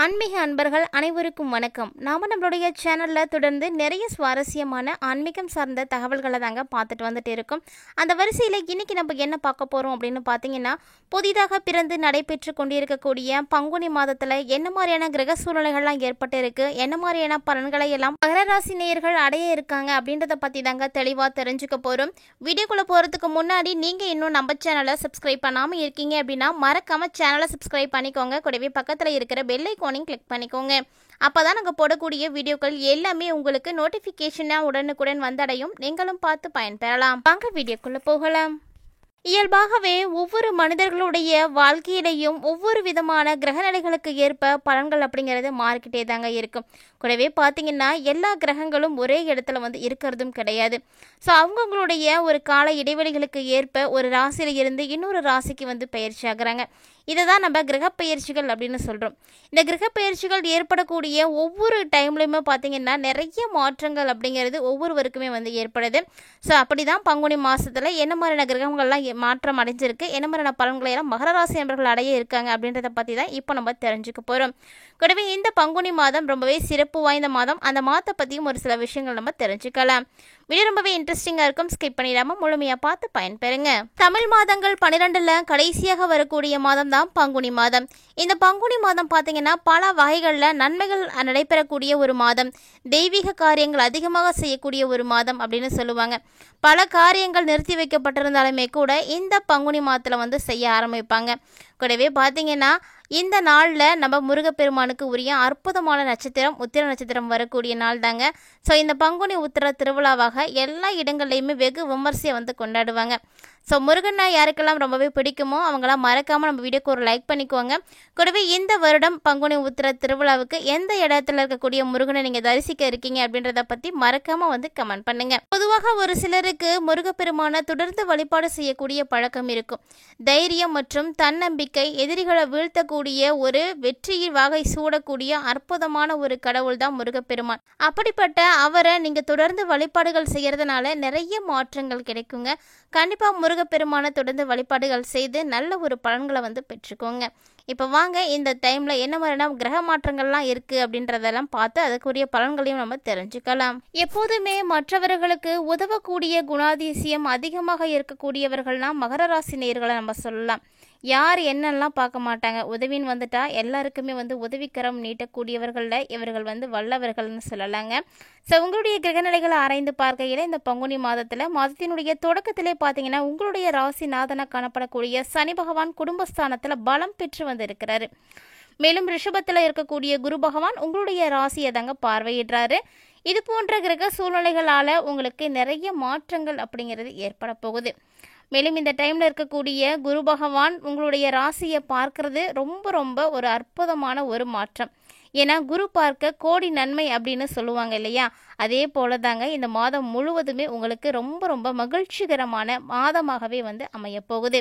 ஆன்மீக அன்பர்கள் அனைவருக்கும் வணக்கம். நம்மளுடைய சேனலில் தொடர்ந்து நிறைய சுவாரஸ்யமான ஆன்மீகம் சார்ந்த தகவல்களை தாங்க பார்த்துட்டு வந்துட்டு இருக்கோம். அந்த வரிசையில் இன்றைக்கி நம்ம என்ன பார்க்க போகிறோம் அப்படின்னு பார்த்தீங்கன்னா, புதிதாக பிறந்து நடைபெற்று கொண்டிருக்கக்கூடிய பங்குனி மாதத்தில் என்ன மாதிரியான கிரக சூழ்நிலைகள்லாம் ஏற்பட்டு இருக்குது, என்ன மாதிரியான பலன்களை எல்லாம் மகர ராசி நேயர்கள் அடைய இருக்காங்க அப்படின்றத பற்றி தாங்க தெளிவாக தெரிஞ்சுக்க போகிறோம். வீடியோக்குள்ளே போகிறதுக்கு முன்னாடி நீங்கள் இன்னும் நம்ம சேனலை சப்ஸ்கிரைப் பண்ணாமல் இருக்கீங்க அப்படின்னா மறக்காமல் சேனலை சப்ஸ்கிரைப் பண்ணிக்கோங்க. கூடவே பக்கத்தில் இருக்கிற பெல் ஐகானையும் கிளிக் பண்ணிக்கோங்க. அப்பதான் நாங்கள் போடக்கூடிய வீடியோக்கள் எல்லாமே உங்களுக்கு நோட்டிஃபிகேஷனாக உடனுக்குடன் வந்தடையும். நீங்களும் பார்த்து பயன்பெறலாம். வாங்க வீடியோக்குள்ள போகலாம். இயல்பாகவே ஒவ்வொரு மனிதர்களுடைய வாழ்க்கையிலையும் ஒவ்வொரு விதமான கிரகநிலைகளுக்கு ஏற்ப பலன்கள் அப்படிங்கிறது மாறிக்கிட்டே தாங்க இருக்கும். கூடவே பார்த்தீங்கன்னா எல்லா கிரகங்களும் ஒரே இடத்துல இருக்கிறதும் கிடையாது. ஸோ அவங்கவுங்களுடைய ஒரு கால இடைவெளிகளுக்கு ஏற்ப ஒரு ராசியில் இருந்து இன்னொரு ராசிக்கு பயிற்சி ஆகுறாங்க. இதை தான் நம்ம கிரகப்பெயர்ச்சிகள் அப்படின்னு சொல்கிறோம். இந்த கிரகப்பெயர்ச்சிகள் ஏற்படக்கூடிய ஒவ்வொரு டைம்லையுமே பார்த்திங்கன்னா நிறைய மாற்றங்கள் அப்படிங்கிறது ஒவ்வொருவருக்குமே ஏற்படுது. ஸோ அப்படி தான் பங்குனி மாதத்தில் என்ன மாதிரியான கிரகங்கள்லாம் மாற்றம் அடைஞ்சிருக்கு, என்ன மாதிரியான பலன்களை எல்லாம் மகர ராசி நண்பர்கள் அடைய இருக்காங்க அப்படின்றத பற்றி தான் இப்போ நம்ம தெரிஞ்சுக்க போகிறோம். கூடவே இந்த பங்குனி மாதம் ரொம்பவே சிறப்பு வாய்ந்த மாதம். அந்த மாதத்தை பற்றியும் ஒரு சில விஷயங்கள் நம்ம தெரிஞ்சுக்கலாம். வீடியோ ரொம்பவே இன்ட்ரெஸ்டிங்காக இருக்கும். ஸ்கிப் பண்ணிடாமல் முழுமையாக பார்த்து பயன்பெறுங்க. தமிழ் மாதங்கள் 12ல் கடைசியாக வரக்கூடிய மாதம் தான் பங்குனி மாதம். இந்த பங்குனி மாதம் பார்த்தீங்கன்னா பல வகைகளில் நன்மைகள் நடைபெறக்கூடிய ஒரு மாதம், தெய்வீக காரியங்கள் அதிகமாக செய்யக்கூடிய ஒரு மாதம் அப்படின்னு சொல்லுவாங்க. பல காரியங்கள் நிறுத்தி வைக்கப்பட்டிருந்தாலுமே கூட இந்த பங்குனி மாதத்தில் செய்ய ஆரம்பிப்பாங்க. கூடவே பார்த்தீங்கன்னா இந்த நாளில் நம்ம முருகப்பெருமானுக்கு உரிய அற்புதமான நட்சத்திரம் உத்திர நட்சத்திரம் வரக்கூடிய நாள் தாங்க. ஸோ இந்த பங்குனி உத்திர திருவிழாவாக எல்லா இடங்கள்லையுமே வெகு விமர்சையை கொண்டாடுவாங்க. ஸோ முருகனை யாருக்கெல்லாம் ரொம்பவே பிடிக்குமோ அவங்களாம் மறக்காமல் நம்ம வீடியோக்கு ஒரு லைக் பண்ணிக்கோங்க. கூடவே இந்த வருடம் பங்குனி உத்திர திருவிழாவுக்கு எந்த இடத்துல இருக்கக்கூடிய முருகனை நீங்கள் தரிசிக்க இருக்கீங்க அப்படின்றத பற்றி மறக்காமல் கமெண்ட் பண்ணுங்க. பொதுவாக ஒரு சிலருக்கு முருகப்பெருமானை தொடர்ந்து வழிபாடு செய்யக்கூடிய பழக்கம் இருக்கும். தைரியம் மற்றும் தன்னம்பிக்கை, எதிரிகளை வீழ்த்தக்கூடிய ஒரு வெற்றியில் வாகை சூடக்கூடிய அற்புதமான ஒரு கடவுள் தான் முருகப்பெருமான். அப்படிப்பட்ட அவரை நீங்கள் தொடர்ந்து வழிபாடுகள் செய்யறதுனால நிறைய மாற்றங்கள் கிடைக்குங்க. கண்டிப்பாக முருகப்பெருமானை தொடர்ந்து வழிபாடுகள் செய்து நல்ல ஒரு பலன்களை பெற்றுக்கோங்க. இப்போ வாங்க இந்த டைமில் என்ன மாதிரியான கிரக மாற்றங்கள்லாம் இருக்குது அப்படின்றதெல்லாம் பார்த்து அதுக்குரிய பலன்களையும் நம்ம தெரிஞ்சுக்கலாம். எப்போதுமே மற்றவர்களுக்கு உதவக்கூடிய குணாதிசயம் அதிகமாக இருக்கக்கூடியவர்கள்னால் மகர ராசி நேயர்களை நம்ம சொல்லலாம். யார் என்னெல்லாம் பார்க்க மாட்டாங்க, உதவின்னு வந்துட்டா எல்லாருக்குமே உதவிக்கரம் நீட்டக்கூடியவர்களில் இவர்கள் வல்லவர்கள்னு சொல்லலாங்க. ஸோ உங்களுடைய கிரகநிலைகளை ஆராய்ந்து பார்க்கையில் இந்த பங்குனி மாதத்தினுடைய தொடக்கத்திலே பார்த்தீங்கன்னா உங்களுடைய ராசிநாதனாக காணப்படக்கூடிய சனி பகவான் குடும்பஸ்தானத்தில் பலம் பெற்று இருக்கிறாரு. மேலும் ரிஷபத்தில் இருக்கக்கூடிய குரு பகவான் உங்களுடைய ராசியை தாங்க பார்வையிடுறாரு. இது போன்ற கிரக சூழ்நிலைகளால் உங்களுக்கு நிறைய மாற்றங்கள் அப்படிங்கிறது ஏற்பட போகுது. மேலும் இந்த டைமில் இருக்கக்கூடிய குரு பகவான் உங்களுடைய ராசியை பார்க்கறது ரொம்ப ஒரு அற்புதமான ஒரு மாற்றம். ஏன்னா குரு பார்க்க கோடி நன்மை அப்படின்னு சொல்லுவாங்க இல்லையா, அதே போல தாங்க இந்த மாதம் முழுவதுமே உங்களுக்கு ரொம்ப மகிழ்ச்சிகரமான மாதமாகவே அமைய போகுது.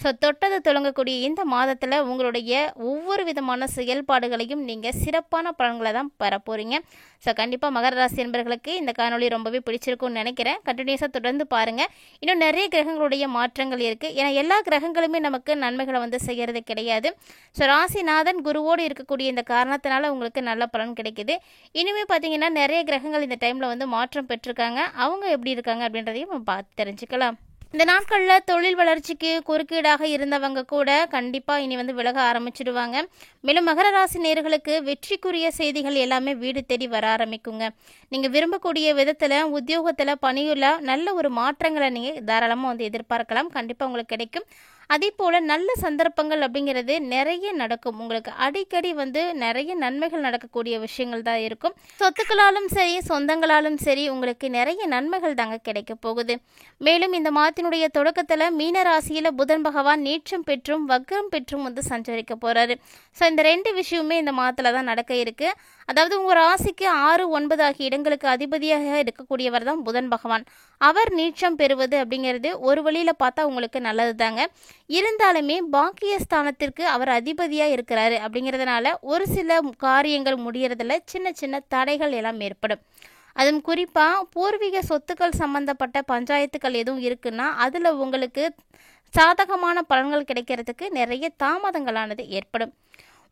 ஸோ தொட்டது தொடங்கக்கூடிய இந்த மாதத்தில் உங்களுடைய ஒவ்வொரு விதமான செயல்பாடுகளையும் நீங்கள் சிறப்பான பலன்களை தான் பெற போகிறீங்க. ஸோ கண்டிப்பாக மகர ராசி என்பவர்களுக்கு இந்த காணொலி ரொம்பவே பிடிச்சிருக்கும்னு நினைக்கிறேன். கண்டினியூஸாக தொடர்ந்து பாருங்கள். இன்னும் நிறைய கிரகங்களுடைய மாற்றங்கள் இருக்குது. ஏன்னா எல்லா கிரகங்களுமே நமக்கு நன்மைகளை செய்கிறது கிடையாது. ஸோ ராசிநாதன் குருவோடு இருக்கக்கூடிய இந்த காரணத்தினால உங்களுக்கு நல்ல பலன் கிடைக்குது. இனிமே பார்த்தீங்கன்னா நிறைய கிரகங்கள் இந்த டைமில் மாற்றம் பெற்றிருக்காங்க. அவங்க எப்படி இருக்காங்க அப்படின்றதையும் நம்ம பார்த்து தெரிஞ்சுக்கலாம். இந்த நாட்களில் தொழில் வளர்ச்சிக்கு குறுக்கீடாக இருந்தவங்க கூட கண்டிப்பாக இனி விலக ஆரம்பிச்சிடுவாங்க. மேலும் மகர ராசி நேயர்களுக்கு வெற்றிக்குரிய செய்திகள் எல்லாமே வீடு தேடி வர ஆரம்பிக்குங்க. நீங்கள் விரும்பக்கூடிய விதத்தில் உத்தியோகத்தில் பணியில் நல்ல ஒரு மாற்றங்களை நீங்கள் தாராளமாக எதிர்பார்க்கலாம். கண்டிப்பாக உங்களுக்கு கிடைக்கும். அதே போல் நல்ல சந்தர்ப்பங்கள் அப்படிங்கிறது நிறைய நடக்கும். உங்களுக்கு அடிக்கடி நிறைய நன்மைகள் நடக்கக்கூடிய விஷயங்கள் தான் இருக்கும். சொத்துக்களாலும் சரி சொந்தங்களாலும் சரி உங்களுக்கு நிறைய நன்மைகள் தாங்க கிடைக்க போகுது. மேலும் இந்த மாதத்தினுடைய தொடக்கத்தில் மீன ராசியில் புதன் பகவான் நீச்சம் பெற்றும் வக்ரம் பெற்றும் சஞ்சரிக்க போகிறாரு. ஸோ இந்த ரெண்டு விஷயமே இந்த மாதத்தில் தான் நடக்க இருக்குது. அதாவது உங்கள் ராசிக்கு 6, 9 ஆகிய இடங்களுக்கு அதிபதியாக இருக்கக்கூடியவர் தான் புதன் பகவான். அவர் நீச்சம் பெறுவது அப்படிங்கிறது ஒரு வழியில் பார்த்தா உங்களுக்கு நல்லது தாங்க. இருந்தாலுமே பாக்கியஸ்தானத்திற்கு அவர் அதிபதியாக இருக்கிறாரு அப்படிங்கிறதுனால ஒரு சில காரியங்கள் முடியறதில் சின்ன தடைகள் எல்லாம் ஏற்படும். அதுவும் குறிப்பாக பூர்வீக சொத்துக்கள் சம்பந்தப்பட்ட பஞ்சாயத்துக்கள் எதுவும் இருக்குன்னா அதில் உங்களுக்கு சாதகமான பலன்கள் கிடைக்கிறதுக்கு நிறைய தாமதங்களானது ஏற்படும்.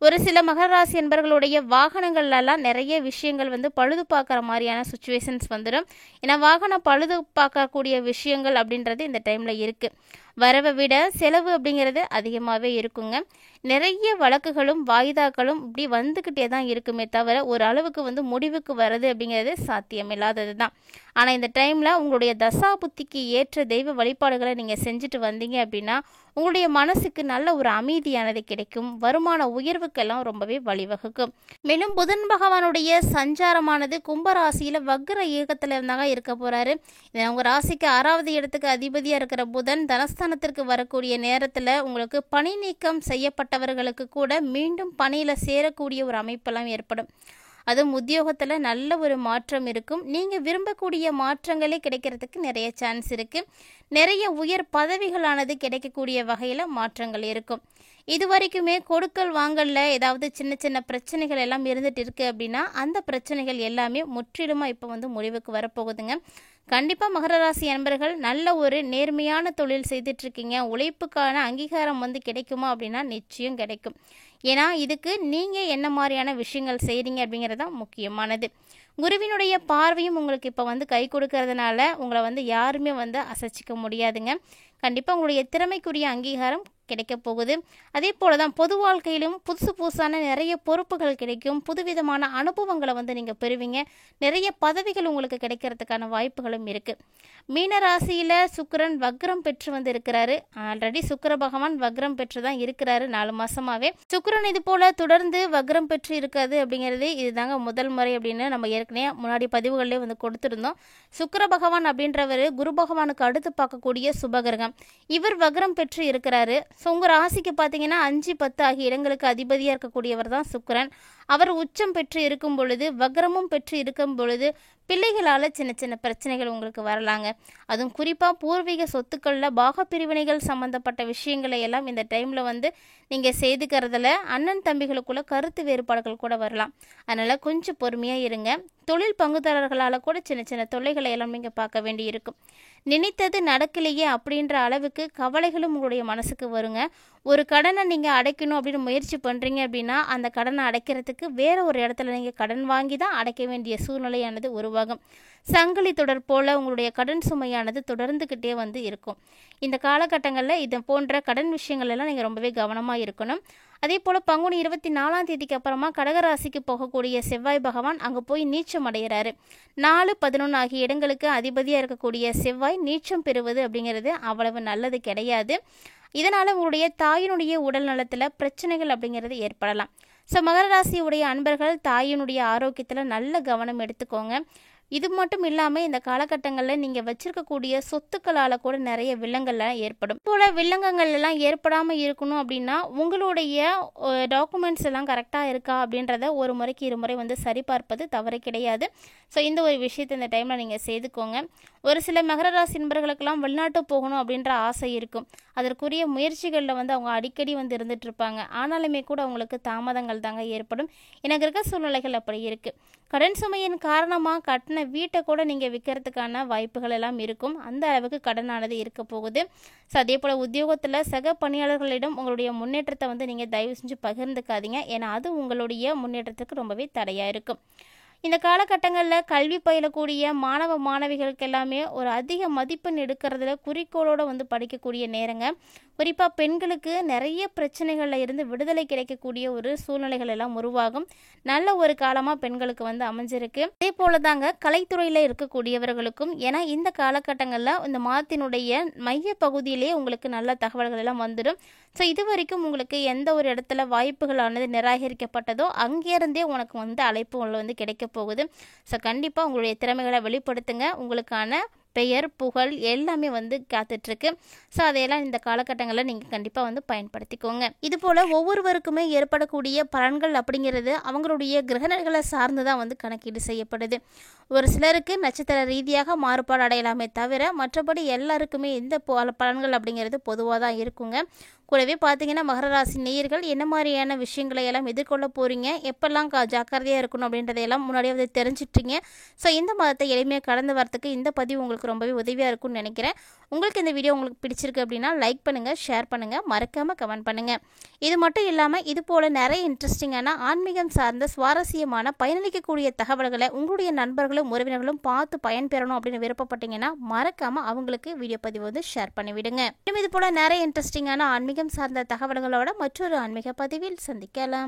ஒரு சில மகர ராசி என்பர்களுடைய வாகனங்கள்லாம் நிறைய விஷயங்கள் வந்து பழுது பார்க்குற மாதிரியான சுச்சுவேஷன்ஸ் வந்துடும். ஏன்னா வாகனம் பழுது பார்க்கக்கூடிய விஷயங்கள் அப்படின்றது இந்த டைமில் இருக்குது. வரவை விட செலவு அப்படிங்கிறது அதிகமாகவே இருக்குங்க. நிறைய வழக்குகளும் வாய்தாக்களும் இப்படி வந்துக்கிட்டே தான் இருக்குமே தவிர ஒரு அளவுக்கு வந்து முடிவுக்கு வர்றது அப்படிங்கிறது சாத்தியமில்லாதது தான். ஆனால் இந்த டைமில் உங்களுடைய தசா புத்திக்கு ஏற்ற தெய்வ வழிபாடுகளை நீங்கள் செஞ்சுட்டு வந்தீங்க அப்படின்னா உங்களுடைய மனசுக்கு நல்ல ஒரு அமைதியானது கிடைக்கும். வருமான உயர்வுக்கெல்லாம் ரொம்பவே வழிவகுக்கும். மேலும் புதன் பகவானுடைய சஞ்சாரமானது கும்பராசியில் வக்ர இயக்கத்தில் இருந்தாங்க இருக்க போகிறாரு. உங்கள் ராசிக்கு 6வது இடத்துக்கு அதிபதியாக இருக்கிற புதன் தனஸ்தானத்திற்கு வரக்கூடிய நேரத்தில் உங்களுக்கு பணி நீக்கம் செய்யப்பட்டவர்களுக்கு கூட மீண்டும் பணியில் சேரக்கூடிய ஒரு அமைப்பெல்லாம் ஏற்படும். அதுவும் உத்தியோகத்தில் நல்ல ஒரு மாற்றம் இருக்கும். நீங்கள் விரும்பக்கூடிய மாற்றங்களே கிடைக்கிறதுக்கு நிறைய சான்ஸ் இருக்குது. நிறைய உயர் பதவிகளானது கிடைக்கக்கூடிய வகையில் மாற்றங்கள் இருக்கும். இது வரைக்குமே கொடுக்கல் வாங்கலில் ஏதாவது சின்ன சின்ன பிரச்சனைகள் எல்லாம் இருந்துகிட்டு இருக்குது அப்படின்னா அந்த பிரச்சனைகள் எல்லாமே முற்றிலுமாக இப்போ வந்து முடிவுக்கு வரப்போகுதுங்க. கண்டிப்பாக மகர ராசி அன்பர்கள் நல்ல ஒரு நேர்மையான தொழில் செய்துட்ருக்கீங்க. உழைப்புக்கான அங்கீகாரம் வந்து கிடைக்குமா அப்படின்னா நிச்சயம் கிடைக்கும். ஏன்னா இதுக்கு நீங்கள் என்ன மாதிரியான விஷயங்கள் செய்கிறீங்க அப்படிங்கிறது தான் முக்கியமானது. குருவினுடைய பார்வையும் உங்களுக்கு இப்போ வந்து கை கொடுக்கறதுனால உங்களை வந்து யாருமே வந்து அசைச்சிக்க முடியாதுங்க. கண்டிப்பாக உங்களுடைய திறமைக்குரிய அங்கீகாரம் கிடைக்க போகுது. அதே போல தான் பொது வாழ்க்கையிலும் புதுசான நிறைய பொறுப்புகள் கிடைக்கும். புதுவிதமான அனுபவங்களை வந்து நீங்கள் பெறுவீங்க. நிறைய பதவிகள் உங்களுக்கு கிடைக்கிறதுக்கான வாய்ப்புகளும் இருக்குது. மீன ராசியில் சுக்கிரன் வக்ரம் பெற்று வந்து இருக்கிறாரு. ஆல்ரெடி சுக்கிர பகவான் வக்ரம் பெற்று தான் இருக்கிறாரு 4 மாதமாகவே. சுக்கிரன் இது போல் தொடர்ந்து வக்ரம் பெற்று இருக்காது அப்படிங்கிறது இதுதாங்க முதல் முறை அப்படின்னு நம்ம ஏற்கனவே முன்னாடி பதிவுகளிலே வந்து கொடுத்துருந்தோம். சுக்கிர பகவான் அப்படின்றவர் குரு பகவானுக்கு அடுத்து பார்க்கக்கூடிய சுபகிரகம். இவர் வக்ரம் பெற்று இருக்கிறாரு. ஸோ உங்கள் ராசிக்கு பார்த்தீங்கன்னா 5, 10 ஆகிய இடங்களுக்கு அதிபதியாக இருக்கக்கூடியவர் தான் சுக்கிரன். அவர் உச்சம் பெற்று இருக்கும் பொழுது வக்ரமும் பெற்று இருக்கும் பொழுது பிள்ளைகளால் சின்ன சின்ன பிரச்சனைகள் உங்களுக்கு வரலாங்க. அதுவும் குறிப்பாக பூர்வீக சொத்துக்களில் பாகப்பிரிவினைகள் சம்மந்தப்பட்ட விஷயங்களை எல்லாம் இந்த டைமில் வந்து நீங்கள் செய்துக்கிறதுல அண்ணன் தம்பிகளுக்குள்ள கருத்து வேறுபாடுகள் கூட வரலாம். அதனால் கொஞ்சம் பொறுமையாக இருங்க. தொழில் பங்குதாரர்களால் கூட சின்ன சின்ன தொல்லைகளை எல்லாம் நீங்கள் பார்க்க வேண்டி இருக்கும். நினைத்தது நடக்கலையே அப்படின்ற அளவுக்கு கவலைகளும் உங்களுடைய மனசுக்கு வருங்க. ஒரு கடனை நீங்கள் அடைக்கணும் அப்படின்னு முயற்சி பண்ணுறீங்க அப்படின்னா அந்த கடனை அடைக்கிறதுக்கு வேறு ஒரு இடத்துல நீங்கள் கடன் வாங்கி தான் அடைக்க வேண்டிய சூழ்நிலையானது உருவாகும். சங்கிலி தொடர் போல் உங்களுடைய கடன் சுமையானது தொடர்ந்துக்கிட்டே வந்து இருக்கும். இந்த காலகட்டங்களில் இது போன்ற கடன் விஷயங்கள் எல்லாம் நீங்கள் ரொம்பவே கவனமாக இருக்கணும். அதே போல் பங்குனி 24ஆம் தேதிக்கு அப்புறமா கடகராசிக்கு போகக்கூடிய செவ்வாய் பகவான் அங்கே போய் நீச்சம் அடைகிறாரு. 4, 11 ஆகிய இடங்களுக்கு அதிபதியாக இருக்கக்கூடிய செவ்வாய் நீச்சம் பெறுவது அப்படிங்கிறது அவ்வளவு நல்லது கிடையாது. இதனால் உங்களுடைய தாயினுடைய உடல் நலத்தில் பிரச்சனைகள் அப்படிங்கிறது ஏற்படலாம். ஸோ மகர ராசியுடைய அன்பர்கள் தாயினுடைய ஆரோக்கியத்தில் நல்ல கவனம் எடுத்துக்கோங்க. இது மட்டும் இல்லாமல் இந்த காலகட்டங்களில் நீங்கள் வச்சிருக்கக்கூடிய சொத்துக்களால் கூட நிறைய வில்லங்கள்லாம் ஏற்படும். போல வில்லங்கங்கள் எல்லாம் ஏற்படாமல் இருக்கணும் அப்படின்னா உங்களுடைய டாக்குமெண்ட்ஸ் எல்லாம் கரெக்டாக இருக்கா அப்படின்றத ஒரு முறைக்கு 2 முறை வந்து சரிபார்ப்பது தவறு கிடையாது. ஸோ இந்த ஒரு விஷயத்தை இந்த டைமில் நீங்கள் செய்துக்கோங்க. ஒரு சில மகர ராசி நண்பர்களுக்கெல்லாம் வெளிநாட்டு போகணும் அப்படின்ற ஆசை இருக்கும். அதற்குரிய முயற்சிகளில் வந்து அவங்க அடிக்கடி வந்து இருந்துட்டு இருப்பாங்க. ஆனாலுமே கூட அவங்களுக்கு தாமதங்கள் தாங்க ஏற்படும். எனக்கு இருக்க சூழ்நிலைகள் அப்படி இருக்குது. கடன் சுமையின் காரணமாக கட்டின வீட்டை கூட நீங்கள் விற்கிறதுக்கான வாய்ப்புகள் எல்லாம் இருக்கும். அந்த அளவுக்கு கடனானது இருக்க போகுது. ஸோ அதே போல் உத்தியோகத்தில் சக பணியாளர்களிடம் உங்களுடைய முன்னேற்றத்தை வந்து நீங்கள் தயவு செஞ்சு பகிர்ந்துக்காதீங்க. ஏன்னா அது உங்களுடைய முன்னேற்றத்துக்கு ரொம்பவே தடையாக இருக்கும். இந்த காலகட்டங்களில் கல்வி பயிலக்கூடிய மாணவ மாணவிகளுக்கு எல்லாமே ஒரு அதிக மதிப்பெண் எடுக்கிறதுல குறிக்கோளோடு வந்து படிக்கக்கூடிய நேரங்க. குறிப்பாக பெண்களுக்கு நிறைய பிரச்சனைகளில் இருந்து விடுதலை கிடைக்கக்கூடிய ஒரு சூழ்நிலைகள் எல்லாம் உருவாகும். நல்ல ஒரு காலமாக பெண்களுக்கு வந்து அமைஞ்சிருக்கு. அதே போல தாங்க கலைத்துறையில் இருக்கக்கூடியவர்களுக்கும். ஏன்னா இந்த காலகட்டங்களில் இந்த மாதத்தினுடைய மைய பகுதியிலே உங்களுக்கு நல்ல தகவல்கள் எல்லாம் வந்துடும். ஸோ இது வரைக்கும் உங்களுக்கு எந்த ஒரு இடத்துல வாய்ப்புகளானது நிராகரிக்கப்பட்டதோ அங்கேருந்தே உனக்கு வந்து அழைப்பு வந்து கிடைக்க போகுது. ஸோ கண்டிப்பாக உங்களுடைய திறமைகளை வெளிப்படுத்துங்க. உங்களுக்கான பெயர் புகழ் எல்லாமே வந்து காத்துட்ருக்கு. ஸோ அதையெல்லாம் இந்த காலகட்டங்களில் நீங்கள் கண்டிப்பாக வந்து பயன்படுத்திக்கோங்க. இது போல் ஒவ்வொருவருக்குமே ஏற்படக்கூடிய பலன்கள் அப்படிங்கிறது அவங்களுடைய கிரகணங்களை சார்ந்து தான் வந்து கணக்கீடு செய்யப்படுது. ஒரு சிலருக்கு நட்சத்திர ரீதியாக மாறுபாடு அடையலாமே தவிர மற்றபடி எல்லாருக்குமே இந்த பலன்கள் அப்படிங்கிறது பொதுவாக தான் இருக்குங்க. கூடவே பார்த்தீங்கன்னா மகர ராசி நேயர்கள் என்ன மாதிரியான விஷயங்களை எல்லாம் எதிர்கொள்ள போகிறீங்க, எப்பெல்லாம் ஜாக்கிரதையாக இருக்கணும் அப்படின்றதையெல்லாம் முன்னாடியே வந்து தெரிஞ்சிட்றீங்க. ஸோ இந்த மாதத்தை எளிமையாக கடந்து வரத்துக்கு இந்த பதிவு உங்களுக்கு ரொம்பவே உதவியாக இருக்கும்னு நினைக்கிறேன். உங்களுக்கு இந்த வீடியோ உங்களுக்கு பிடிச்சிருக்கு அப்படின்னா லைக் பண்ணுங்கள், ஷேர் பண்ணுங்கள், மறக்காமல் கமெண்ட் பண்ணுங்கள். இது மட்டும் இல்லாமல் இது போல் நிறைய இன்ட்ரெஸ்டிங்கான ஆன்மீகம் சார்ந்த சுவாரஸ்யமான பயனளிக்கக்கூடிய தகவல்களை உங்களுடைய நண்பர்களும் உறவினர்களும் பார்த்து பயன்பெறணும் அப்படின்னு விருப்பப்பட்டீங்கன்னா மறக்காமல் அவங்களுக்கு வீடியோ பதிவு வந்து ஷேர் பண்ணிவிடுங்க. இது போல் நிறைய இன்ட்ரெஸ்டிங்கான ஆன்மீகம் சார்ந்த தகவல்களோட மற்றொரு ஆன்மீக பதிவில் சந்திக்கலாம்.